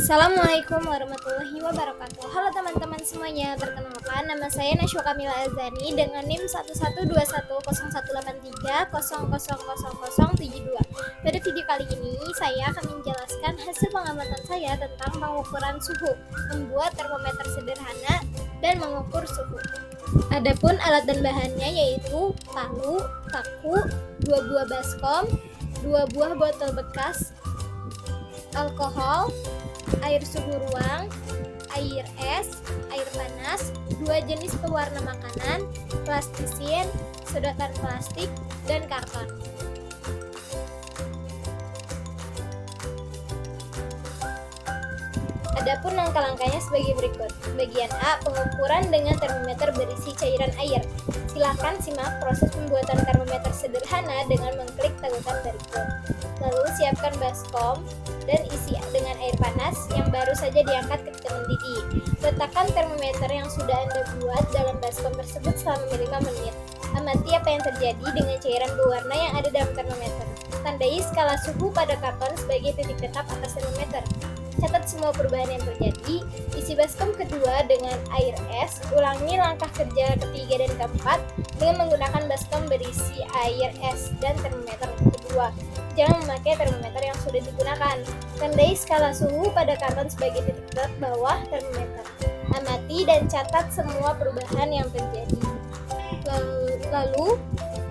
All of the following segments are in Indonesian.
Assalamualaikum warahmatullahi wabarakatuh. Halo teman-teman semuanya, perkenalkan nama saya Nashwa Kamila Azani dengan NIM 11210183000072. Pada video kali ini saya akan menjelaskan hasil pengamatan saya tentang pengukuran suhu, membuat termometer sederhana dan mengukur suhu. Adapun alat dan bahannya yaitu palu, paku, 2 buah baskom, 2 buah botol bekas, alkohol, air suhu ruang, air es, air panas, 2 jenis pewarna makanan, plastisin, sedotan plastik, dan karton. Adapun langkah-langkahnya sebagai berikut. Bagian A, pengukuran dengan termometer berisi cairan air. Silakan simak proses pembuatan termometer sederhana dengan mengklik tautan berikut. Lalu siapkan baskom dan isi dengan air panas yang baru saja diangkat ketika mendidih. Letakkan termometer yang sudah Anda buat dalam baskom tersebut selama 5 menit. Amati apa yang terjadi dengan cairan berwarna yang ada dalam termometer. Tandai skala suhu pada karton sebagai titik tetap atas termometer. Catat semua perubahan yang terjadi. Isi baskom kedua dengan air es. Ulangi langkah kerja ketiga dan keempat dengan menggunakan baskom berisi air es dan termometer kedua. Jangan memakai termometer yang sudah digunakan. Tandai skala suhu pada karton sebagai titik tetap bawah termometer. Amati dan catat semua perubahan yang terjadi. Lalu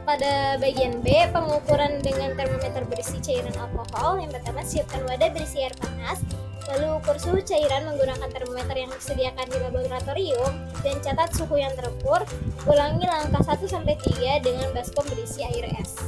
pada bagian B, pengukuran dengan termometer berisi cairan alkohol. Yang pertama, siapkan wadah berisi air panas. Lalu ukur suhu cairan menggunakan termometer yang disediakan di laboratorium dan catat suhu yang terukur. Ulangi langkah 1-3 dengan baskom berisi air es.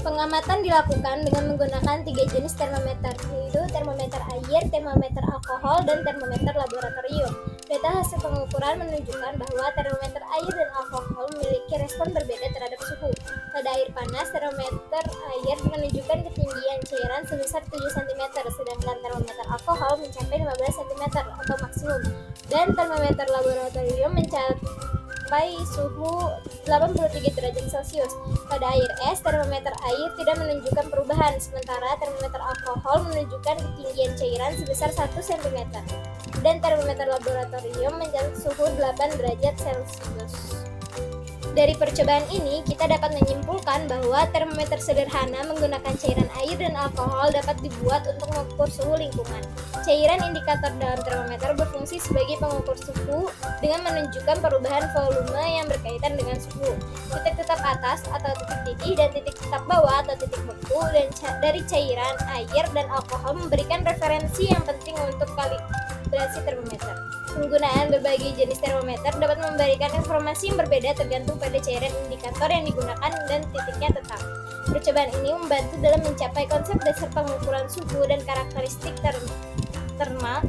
Pengamatan dilakukan dengan menggunakan 3 jenis termometer, yaitu termometer air, termometer alkohol, dan termometer laboratorium. Data hasil pengukuran menunjukkan bahwa termometer air dan alkohol memiliki respon berbeda terhadap suhu. Pada air panas, termometer air menunjukkan ketinggian cairan sebesar 7 cm, sedangkan termometer alkohol mencapai 15 cm atau maksimum, dan termometer laboratorium mencapai suhu 83 derajat Celcius. Pada air es, termometer air tidak menunjukkan perubahan, sementara termometer alkohol menunjukkan ketinggian cairan sebesar 1 cm, dan termometer laboratorium mencatat suhu 8 derajat Celcius. Dari percobaan ini, kita dapat menyimpulkan bahwa termometer sederhana menggunakan cairan air dan alkohol dapat dibuat untuk mengukur suhu lingkungan. Cairan indikator dalam termometer berfungsi sebagai pengukur suhu dengan menunjukkan perubahan volume yang berkaitan dengan suhu. Titik tetap atas atau titik didih dan titik tetap bawah atau titik beku dari cairan air dan alkohol memberikan referensi yang penting untuk kalibrasi termometer. Penggunaan berbagai jenis termometer dapat memberikan informasi yang berbeda tergantung pada cairan indikator yang digunakan dan titiknya tetap. Percobaan ini membantu dalam mencapai konsep dasar pengukuran suhu dan karakteristik termal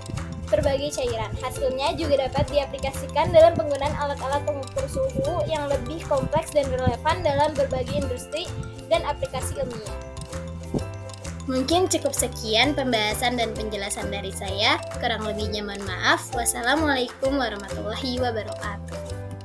berbagai cairan. Hasilnya juga dapat diaplikasikan dalam penggunaan alat-alat pengukur suhu yang lebih kompleks dan relevan dalam berbagai industri dan aplikasi ilmiah. Mungkin cukup sekian pembahasan dan penjelasan dari saya. Kurang lebihnya mohon maaf. Wassalamualaikum warahmatullahi wabarakatuh.